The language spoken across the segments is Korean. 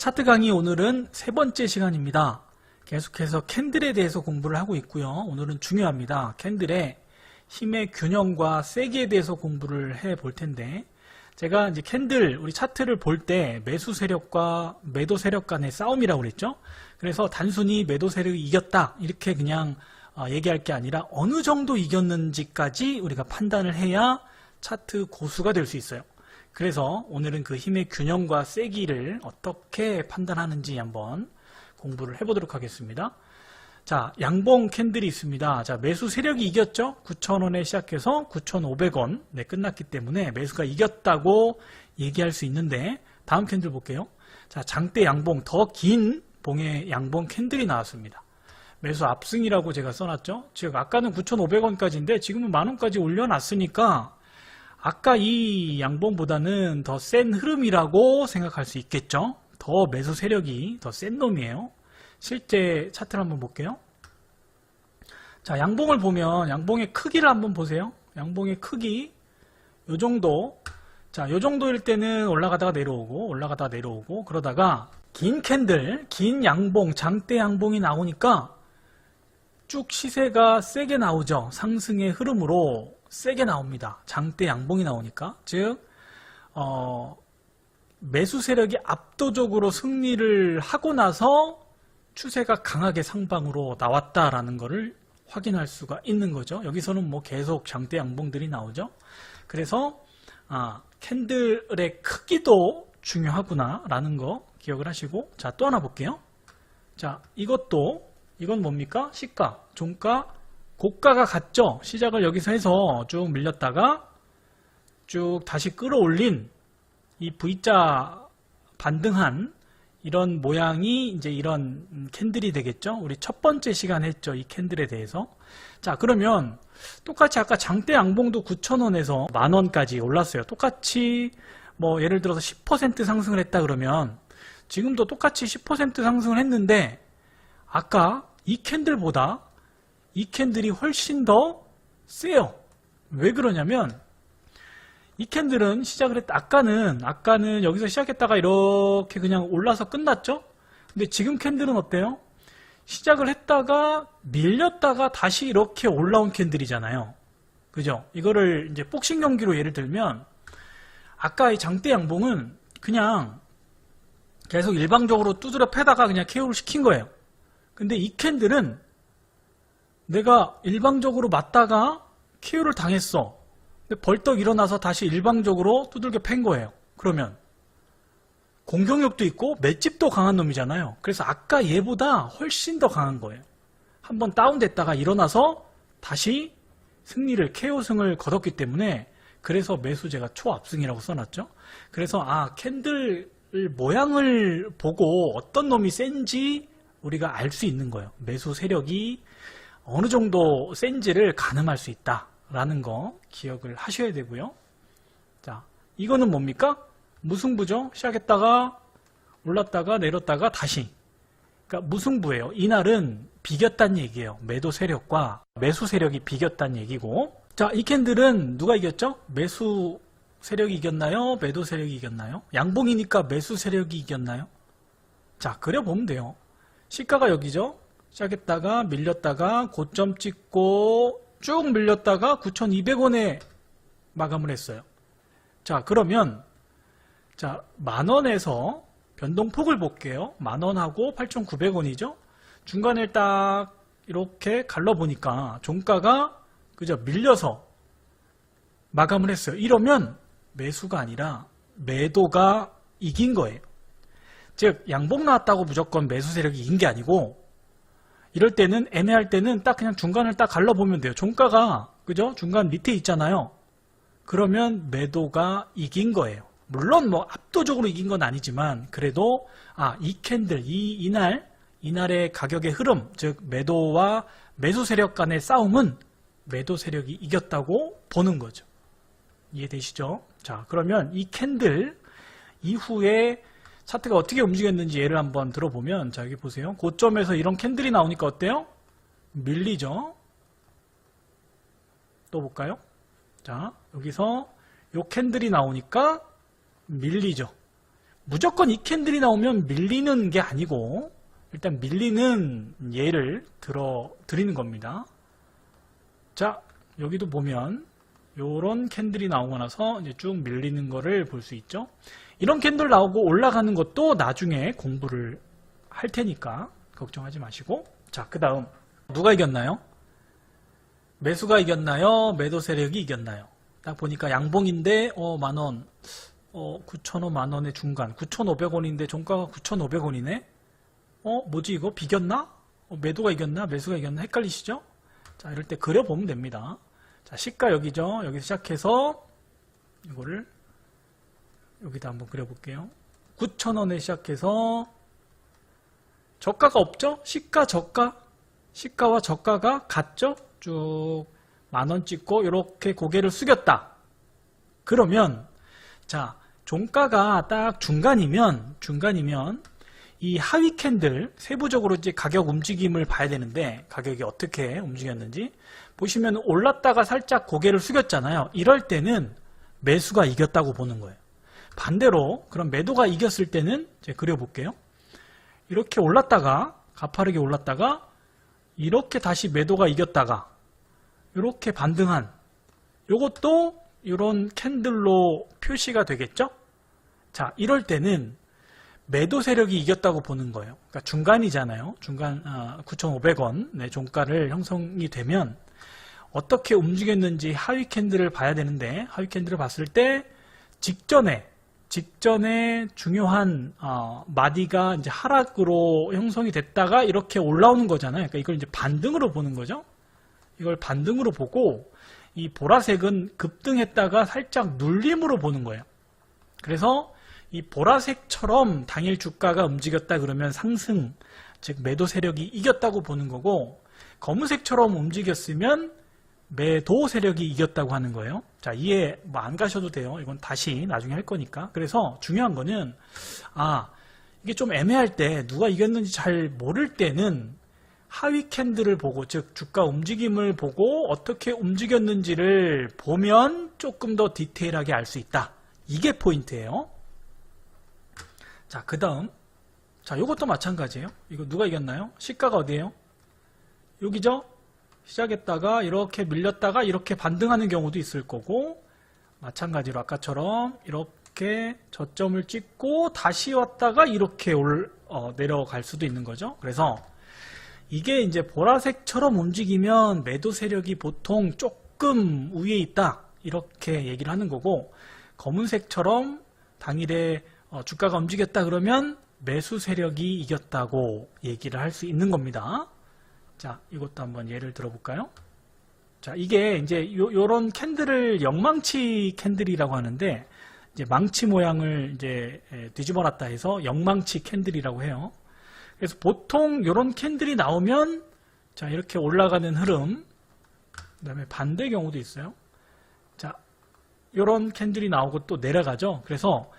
차트 강의 오늘은 세 번째 시간입니다. 계속해서 캔들에 대해서 공부를 하고 있고요. 오늘은 중요합니다. 캔들의 힘의 균형과 세기에 대해서 공부를 해 볼 텐데, 제가 이제 캔들, 우리 차트를 볼 때 매수 세력과 매도 세력 간의 싸움이라고 그랬죠. 그래서 단순히 매도 세력이 이겼다 이렇게 그냥 얘기할 게 아니라 어느 정도 이겼는지까지 우리가 판단을 해야 차트 고수가 될 수 있어요. 그래서 오늘은 그 힘의 균형과 세기를 어떻게 판단하는지 한번 공부를 해보도록 하겠습니다. 자, 양봉 캔들이 있습니다. 자, 매수 세력이 이겼죠? 9,000원에 시작해서 9,500원 네, 끝났기 때문에 매수가 이겼다고 얘기할 수 있는데, 다음 캔들 볼게요. 자, 장대 양봉, 더 긴 봉의 양봉 캔들이 나왔습니다. 매수 압승이라고 제가 써놨죠? 즉 아까는 9,500원까지인데 지금은 만원까지 올려놨으니까 아까 이 양봉보다는 더 센 흐름이라고 생각할 수 있겠죠. 더 매수 세력이 더 센 놈이에요. 실제 차트를 한번 볼게요. 자, 양봉을 보면 양봉의 크기를 한번 보세요. 양봉의 크기 요 정도. 자, 요 정도일 때는 올라가다가 내려오고 올라가다가 내려오고 그러다가 긴 캔들, 긴 양봉, 장대 양봉이 나오니까 쭉 시세가 세게 나오죠. 상승의 흐름으로 세게 나옵니다. 장대 양봉이 나오니까. 즉 매수 세력이 압도적으로 승리를 하고 나서 추세가 강하게 상방으로 나왔다라는 것을 확인할 수가 있는 거죠. 여기서는 뭐 계속 장대 양봉들이 나오죠. 그래서 캔들의 크기도 중요하구나 라는 거 기억을 하시고, 자, 또 하나 볼게요. 자, 이건 뭡니까? 시가, 종가, 고가가 같죠? 시작을 여기서 해서 쭉 밀렸다가 쭉 다시 끌어올린 이 V자 반등한 이런 모양이 이제 이런 캔들이 되겠죠? 우리 첫 번째 시간 했죠? 이 캔들에 대해서. 자, 그러면 똑같이 아까 장대 양봉도 9,000원에서 만원까지 올랐어요. 똑같이 뭐 예를 들어서 10% 상승을 했다 그러면 지금도 똑같이 10% 상승을 했는데 아까 이 캔들보다 이 캔들이 훨씬 더 세요. 왜 그러냐면 이 캔들은 시작을 했다. 아까는 여기서 시작했다가 이렇게 그냥 올라서 끝났죠? 근데 지금 캔들은 어때요? 시작을 했다가 밀렸다가 다시 이렇게 올라온 캔들이잖아요. 그죠? 이거를 이제 복싱 경기로 예를 들면 아까 이 장대 양봉은 그냥 계속 일방적으로 두드려 패다가 그냥 KO를 시킨 거예요. 근데 이 캔들은 내가 일방적으로 맞다가 KO를 당했어. 근데 벌떡 일어나서 다시 일방적으로 두들겨 팬 거예요. 그러면 공격력도 있고 맷집도 강한 놈이잖아요. 그래서 아까 얘보다 훨씬 더 강한 거예요. 한번 다운됐다가 일어나서 다시 승리를 KO승을 거뒀기 때문에, 그래서 매수제가 초압승이라고 써놨죠. 그래서 캔들 모양을 보고 어떤 놈이 센지 우리가 알 수 있는 거예요. 매수 세력이 어느 정도 센지를 가늠할 수 있다라는 거 기억을 하셔야 되고요. 자, 이거는 뭡니까? 무승부죠. 시작했다가 올랐다가 내렸다가 다시. 그러니까 무승부예요. 이날은 비겼다는 얘기예요. 매도 세력과 매수 세력이 비겼다는 얘기고. 자, 이 캔들은 누가 이겼죠? 매수 세력이 이겼나요? 매도 세력이 이겼나요? 양봉이니까 매수 세력이 이겼나요? 자, 그려보면 돼요. 시가가 여기죠. 시작했다가 밀렸다가 고점 찍고 쭉 밀렸다가 9,200원에 마감을 했어요. 자, 그러면 자, 만원에서 변동폭을 볼게요. 만원하고 8,900원이죠. 중간에 딱 이렇게 갈라보니까 종가가 그죠? 밀려서 마감을 했어요. 이러면 매수가 아니라 매도가 이긴 거예요. 즉 양봉 나왔다고 무조건 매수 세력이 이긴 게 아니고, 이럴 때는 애매할 때는 딱 그냥 중간을 딱 갈라보면 돼요. 종가가 그죠? 중간 밑에 있잖아요. 그러면 매도가 이긴 거예요. 물론 뭐 압도적으로 이긴 건 아니지만 그래도 이 캔들 이날의 가격의 흐름, 즉 매도와 매수 세력 간의 싸움은 매도 세력이 이겼다고 보는 거죠. 이해되시죠? 자, 그러면 이 캔들 이후에 차트가 어떻게 움직였는지 예를 한번 들어보면, 자, 여기 보세요. 고점에서 이런 캔들이 나오니까 어때요? 밀리죠? 또 볼까요? 자, 여기서 요 캔들이 나오니까 밀리죠. 무조건 이 캔들이 나오면 밀리는 게 아니고 일단 밀리는 예를 드리는 겁니다. 자, 여기도 보면 요런 캔들이 나오고 나서 이제 쭉 밀리는 거를 볼 수 있죠. 이런 캔들 나오고 올라가는 것도 나중에 공부를 할 테니까 걱정하지 마시고. 자, 그 다음 누가 이겼나요? 매수가 이겼나요? 매도 세력이 이겼나요? 딱 보니까 양봉인데 만원, 9,000원 만원의 중간 9,500원인데 종가가 9,500원이네. 뭐지 이거? 비겼나? 매도가 이겼나? 매수가 이겼나? 헷갈리시죠? 자, 이럴 때 그려보면 됩니다. 자, 시가 여기죠. 여기서 시작해서 이거를 여기다 한번 그려볼게요. 9,000원에 시작해서 저가가 없죠? 시가 저가, 시가와 저가가 같죠? 쭉 만원 찍고 이렇게 고개를 숙였다. 그러면 자, 종가가 딱 중간이면 이 하위 캔들 세부적으로 이제 가격 움직임을 봐야 되는데 가격이 어떻게 움직였는지 보시면 올랐다가 살짝 고개를 숙였잖아요. 이럴 때는 매수가 이겼다고 보는 거예요. 반대로 그럼 매도가 이겼을 때는 제가 그려볼게요. 이렇게 올랐다가 가파르게 올랐다가 이렇게 다시 매도가 이겼다가 이렇게 반등한 요것도 이런 캔들로 표시가 되겠죠? 자, 이럴 때는 매도 세력이 이겼다고 보는 거예요. 그러니까 중간이잖아요. 중간 9,500원 네, 종가를 형성이 되면 어떻게 움직였는지 하위 캔들을 봐야 되는데 하위 캔들을 봤을 때 직전에 중요한 마디가 이제 하락으로 형성이 됐다가 이렇게 올라오는 거잖아요. 그러니까 이걸 이제 반등으로 보는 거죠. 이걸 반등으로 보고 이 보라색은 급등했다가 살짝 눌림으로 보는 거예요. 그래서 이 보라색처럼 당일 주가가 움직였다 그러면 상승, 즉 매도 세력이 이겼다고 보는 거고 검은색처럼 움직였으면 매도 세력이 이겼다고 하는 거예요. 자, 이해 뭐 안 가셔도 돼요. 이건 다시 나중에 할 거니까. 그래서 중요한 거는 이게 좀 애매할 때 누가 이겼는지 잘 모를 때는 하위 캔들을 보고 즉 주가 움직임을 보고 어떻게 움직였는지를 보면 조금 더 디테일하게 알 수 있다. 이게 포인트예요. 자, 그 다음 자, 요것도 마찬가지예요. 이거 누가 이겼나요? 시가가 어디예요? 여기죠? 시작했다가 이렇게 밀렸다가 이렇게 반등하는 경우도 있을 거고 마찬가지로 아까처럼 이렇게 저점을 찍고 다시 왔다가 이렇게 내려갈 수도 있는 거죠. 그래서 이게 이제 보라색처럼 움직이면 매도 세력이 보통 조금 위에 있다 이렇게 얘기를 하는 거고 검은색처럼 당일에 주가가 움직였다 그러면 매수 세력이 이겼다고 얘기를 할 수 있는 겁니다. 자, 이것도 한번 예를 들어볼까요? 자, 이게 이제 요런 캔들을 영망치 캔들이라고 하는데 이제 망치 모양을 이제 뒤집어 놨다 해서 영망치 캔들이라고 해요. 그래서 보통 요런 캔들이 나오면 자, 이렇게 올라가는 흐름, 그다음에 반대 경우도 있어요. 자, 요런 캔들이 나오고 또 내려가죠. 그래서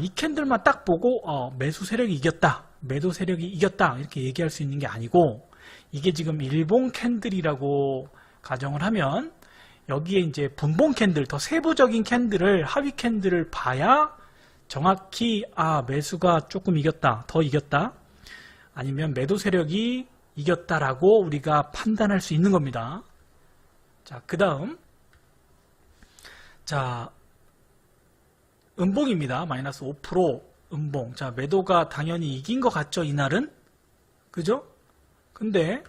이 캔들만 딱 보고 매수 세력이 이겼다, 매도 세력이 이겼다 이렇게 얘기할 수 있는 게 아니고 이게 지금 일봉 캔들이라고 가정을 하면 여기에 이제 분봉 캔들, 더 세부적인 캔들을 하위 캔들을 봐야 정확히 매수가 조금 이겼다, 더 이겼다 아니면 매도 세력이 이겼다라고 우리가 판단할 수 있는 겁니다. 자, 그 다음 자, 음봉입니다. 마이너스 5% 음봉. 자, 매도가 당연히 이긴 것 같죠, 이날은? 그죠? 근데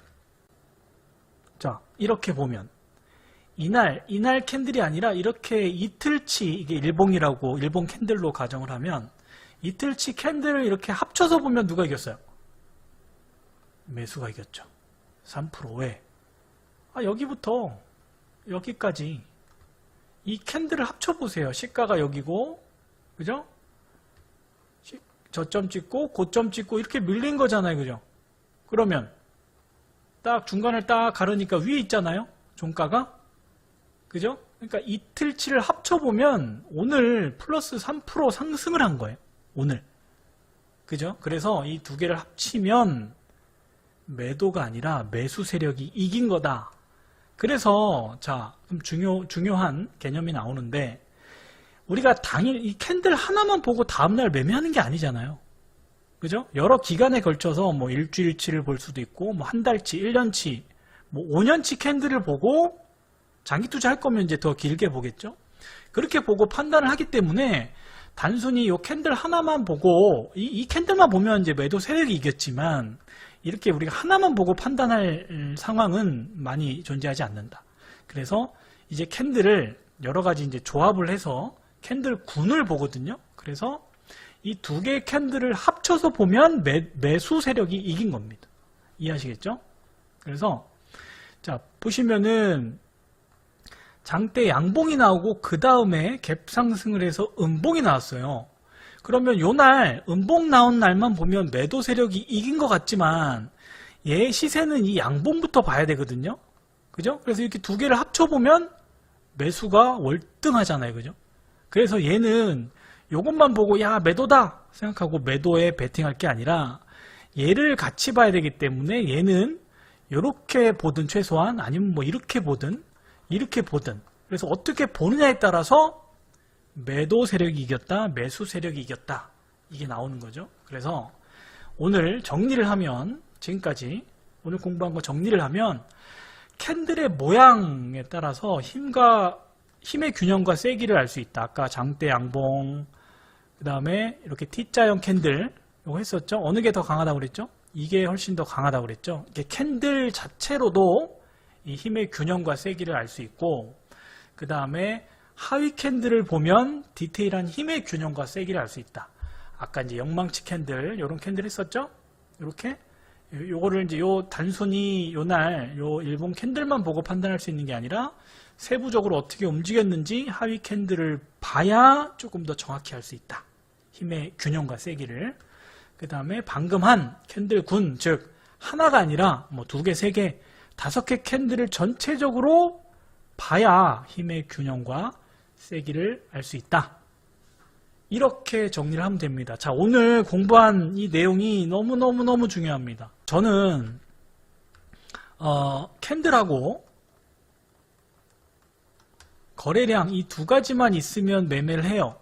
자, 이렇게 보면 이날 캔들이 아니라 이렇게 이틀치, 이게 일봉이라고 일봉 캔들로 가정을 하면 이틀치 캔들을 이렇게 합쳐서 보면 누가 이겼어요? 매수가 이겼죠. 3%에 여기부터 여기까지 이 캔들을 합쳐보세요. 시가가 여기고 그죠? 저점 찍고 고점 찍고 이렇게 밀린 거잖아요. 그죠? 그러면 딱 중간을 딱 가르니까 위에 있잖아요. 종가가. 그죠? 그러니까 이틀치를 합쳐보면 오늘 플러스 3% 상승을 한 거예요. 오늘. 그죠? 그래서 이 두 개를 합치면 매도가 아니라 매수 세력이 이긴 거다. 그래서 자, 그럼 중요한 개념이 나오는데 우리가 당일 이 캔들 하나만 보고 다음날 매매하는 게 아니잖아요. 그죠? 여러 기간에 걸쳐서 뭐 일주일치를 볼 수도 있고, 뭐 한 달치, 1년치, 뭐 5년치 캔들을 보고 장기 투자할 거면 이제 더 길게 보겠죠? 그렇게 보고 판단을 하기 때문에 단순히 이 캔들 하나만 보고, 이 캔들만 보면 이제 매도 세력이 이겼지만, 이렇게 우리가 하나만 보고 판단할 상황은 많이 존재하지 않는다. 그래서 이제 캔들을 여러 가지 이제 조합을 해서 캔들 군을 보거든요. 그래서 이 두 개의 캔들을 합쳐서 보면 매수 세력이 이긴 겁니다. 이해하시겠죠? 그래서 자 보시면은 장대 양봉이 나오고 그 다음에 갭 상승을 해서 음봉이 나왔어요. 그러면 요날 음봉 나온 날만 보면 매도 세력이 이긴 것 같지만 얘 시세는 이 양봉부터 봐야 되거든요. 그죠? 그래서 이렇게 두 개를 합쳐보면 매수가 월등하잖아요. 그죠? 그래서 얘는 요것만 보고 야 매도다 생각하고 매도에 베팅할 게 아니라 얘를 같이 봐야 되기 때문에 얘는 이렇게 보든 최소한 아니면 뭐 이렇게 보든 그래서 어떻게 보느냐에 따라서 매도 세력이 이겼다 매수 세력이 이겼다 이게 나오는 거죠. 그래서 오늘 정리를 하면 지금까지 오늘 공부한 거 정리를 하면 캔들의 모양에 따라서 힘의 균형과 세기를 알 수 있다. 아까 장대 양봉 그 다음에 이렇게 T자형 캔들 이거 했었죠. 어느 게 더 강하다고 그랬죠? 이게 훨씬 더 강하다고 그랬죠. 이게 캔들 자체로도 이 힘의 균형과 세기를 알 수 있고 그 다음에 하위 캔들을 보면 디테일한 힘의 균형과 세기를 알 수 있다. 아까 이제 영망치 캔들 이런 캔들 했었죠. 이렇게 요거를 이제 요 단순히 요날 요 일본 캔들만 보고 판단할 수 있는 게 아니라 세부적으로 어떻게 움직였는지 하위 캔들을 봐야 조금 더 정확히 할 수 있다. 힘의 균형과 세기를. 그 다음에 방금 한 캔들 군, 즉 하나가 아니라 뭐 2개, 3개, 5개 캔들을 전체적으로 봐야 힘의 균형과 세기를 알 수 있다. 이렇게 정리를 하면 됩니다. 자, 오늘 공부한 이 내용이 너무너무너무 중요합니다. 저는 캔들하고 거래량 이 두 가지만 있으면 매매를 해요.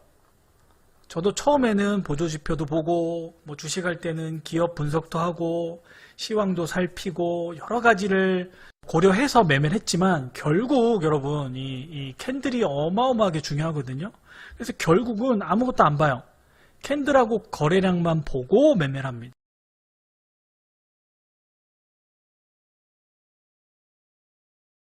저도 처음에는 보조지표도 보고 뭐 주식할 때는 기업 분석도 하고 시황도 살피고 여러 가지를 고려해서 매매를 했지만 결국 여러분 이 캔들이 어마어마하게 중요하거든요. 그래서 결국은 아무것도 안 봐요. 캔들하고 거래량만 보고 매매를 합니다.